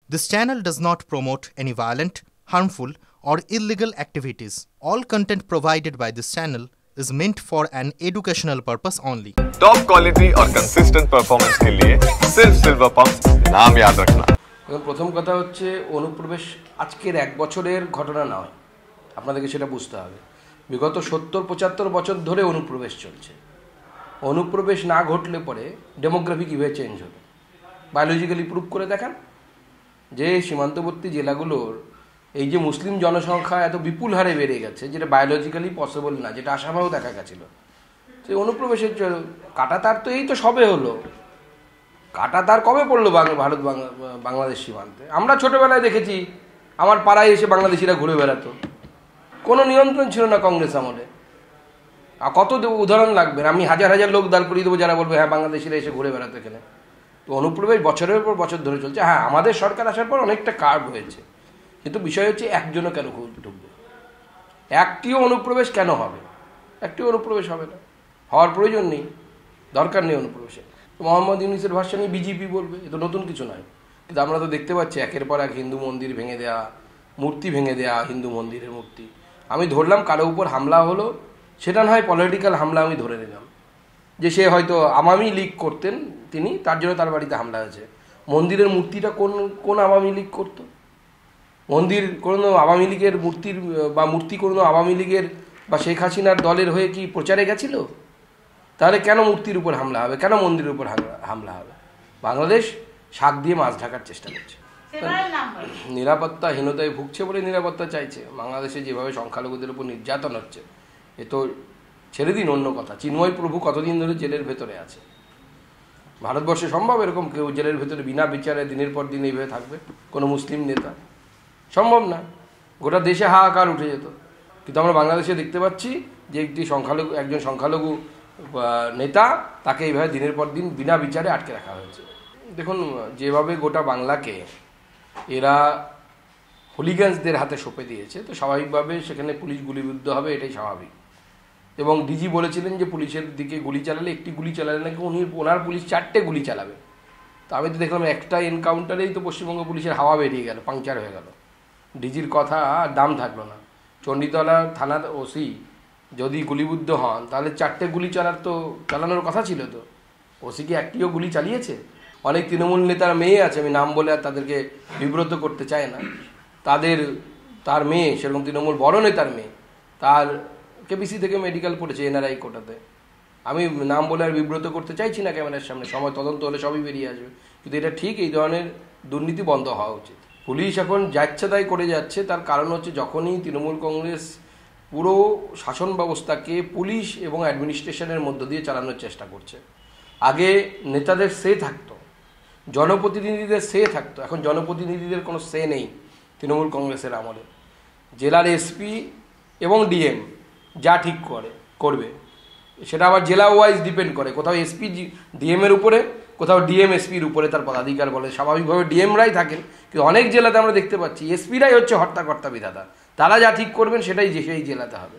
This channel does not promote any violent, harmful, or illegal activities. All content provided by this channel is meant for an educational purpose only. Top quality और consistent performance के लिए सिर्फ silver pump नाम याद रखना। প্রথম কথা হচ্ছে অনুপ্রবেশ আজকের এক বছরের ঘটনা নয়, আপনাদেরকে সেটা বুঝতে হবে। বিগত 70-75 বছর ধরে অনুপ্রবেশ চলছে। অনুপ্রবেশ না ঘটলে পরে ডেমোগ্রাফি কীভাবে চেঞ্জ হবে? বায়োলজিক্যালি প্রুভ করে দেখান যে সীমান্তবর্তী জেলাগুলোর এই যে মুসলিম জনসংখ্যা এত বিপুল হারে বেড়ে গেছে, যেটা বায়োলজিক্যালি পসিবল না, যেটা আশাভাও দেখা গেছিলো। তো অনুপ্রবেশের কাঁটাতার তো এই তো সবে হলো। কাঁটাতার কবে পড়লো ভারত বাংলাদেশ সীমান্তে? আমরা ছোটোবেলায় দেখেছি আমার পাড়ায় এসে বাংলাদেশিরা ঘুরে বেড়াতো, কোনো নিয়ন্ত্রণ ছিল না কংগ্রেস আমলে। আর কত উদাহরণ লাগবে, আমি হাজার হাজার লোক দাঁড় করিয়ে দেবো যারা বলবে হ্যাঁ বাংলাদেশিরা এসে ঘুরে বেড়াতো এখানে। তো অনুপ্রবেশ বছরের পর বছর ধরে চলছে। হ্যাঁ, আমাদের সরকার আসার পর অনেকটা কার্ভ হয়েছে, কিন্তু বিষয় হচ্ছে একজনও কেন ঢুকবে? একটিও অনুপ্রবেশ কেন হবে? একটিও অনুপ্রবেশ হবে না, হওয়ার প্রয়োজন নেই, দরকার নেই অনুপ্রবেশে। মোহাম্মদ ইউনূসের ভাষা নিয়ে বিজেপি বলবে, এ তো নতুন কিছু নয়। কিন্তু আমরা তো দেখতে পাচ্ছি একের পর এক হিন্দু মন্দির ভেঙে দেওয়া, মূর্তি ভেঙে দেওয়া, হিন্দু মন্দিরের মূর্তি। আমি ধরলাম কারো উপর হামলা হলো, সেটা নয় পলিটিক্যাল হামলা, আমি ধরে নিলাম যে সে হয়তো আওয়ামী লীগ করতেন তিনি, তার জন্য তার বাড়িতে হামলা হয়েছে। মন্দিরের মূর্তিটা কোন আওয়ামী লীগ করতো? মন্দির কোনো আওয়ামী লীগের মূর্তির বা মূর্তি কোনো আওয়ামী লীগের বা শেখ হাসিনার দলের হয়ে কি প্রচারে গেছিল? তাহলে কেন মূর্তির উপর হামলা হবে, কেন মন্দিরের উপর হামলা হবে? বাংলাদেশ শাক দিয়ে মাছ ঢাকার চেষ্টা করছে, নিরাপত্তাহীনতায় ভুগছে বলে নিরাপত্তা চাইছে। বাংলাদেশে যেভাবে সংখ্যালঘুদের উপর নির্যাতন হচ্ছে, এ তো ছেড়ে দিন অন্য কথা। চিন্ময় প্রভু কতদিন ধরে জেলের ভেতরে আছে? ভারতবর্ষে সম্ভব এরকম কেউ জেলের ভেতরে বিনা বিচারে দিনের পর দিন এইভাবে থাকবে? কোনো মুসলিম নেতা সম্ভব না, গোটা দেশে হাহাকার উঠে যেত। কিন্তু আমরা বাংলাদেশে দেখতে পাচ্ছি যে একজন সংখ্যালঘু নেতা, তাকে এইভাবে দিনের পর দিন বিনা বিচারে আটকে রাখা হয়েছে। দেখুন, যেভাবে গোটা বাংলাকে এরা হুলিগানসদের হাতে সঁপে দিয়েছে, তো স্বাভাবিকভাবে সেখানে পুলিশ গুলিবিদ্ধ হবে, এটাই স্বাভাবিক। এবং ডিজি বলেছিলেন যে পুলিশের দিকে গুলি চালালে, একটি গুলি চালালে নাকি ওনার পুলিশ 4টে গুলি চালাবে। তো আমি তো দেখলাম একটা এনকাউন্টারেই তো পশ্চিমবঙ্গ পুলিশের হাওয়া বেরিয়ে গেল, পাংচার হয়ে গেল। ডিজির কথা দাম থাকলো না। চণ্ডীতলা থানার ওসি যদি গুলিবিদ্ধ হন, তাহলে 4টে গুলি চালানোর কথা ছিল। তো ওসি কি একটিও গুলি চালিয়েছে? অনেক তৃণমূল নেতার মেয়ে আছে, আমি নাম বলে আর তাদেরকে বিব্রত করতে চাই না, তার মেয়ে সেরকম তৃণমূল বড় নেতার মেয়ে, তার কেবিসি থেকে মেডিকেল পড়েছে এনআরআই কোটাতে। আমি নাম বলে আর বিব্রত করতে চাইছি না ক্যামেরার সামনে, সময় তদন্ত হলে সবই বেরিয়ে আসবে। কিন্তু এটা ঠিক, এই ধরনের দুর্নীতি বন্ধ হওয়া উচিত। পুলিশ এখন যাচ্ছেতাই করে যাচ্ছে, তার কারণ হচ্ছে যখনই তৃণমূল কংগ্রেস পুরো শাসন ব্যবস্থাকে পুলিশ এবং অ্যাডমিনিস্ট্রেশনের মধ্য দিয়ে চালানোর চেষ্টা করছে। আগে নেতাদের সে থাকতো, জনপ্রতিনিধিদের সে থাকতো, এখন জনপ্রতিনিধিদের কোনো সে নেই তৃণমূল কংগ্রেসের আমলে। জেলার এসপি এবং ডিএম যা ঠিক করবে, সেটা আবার জেলা ওয়াইজ ডিপেন্ড করে। কোথাও এসপি ডিএমের উপরে, কোথাও ডিএম এসপির উপরে তার পদাধিকার বলে। স্বাভাবিকভাবে ডিএমরাই থাকেন, কিন্তু অনেক জেলাতে আমরা দেখতে পাচ্ছি এসপিরাই হচ্ছে হর্তাকর্তা বিধাতা। তারা যা ঠিক করবেন সেটাই সেই জেলাতে হবে।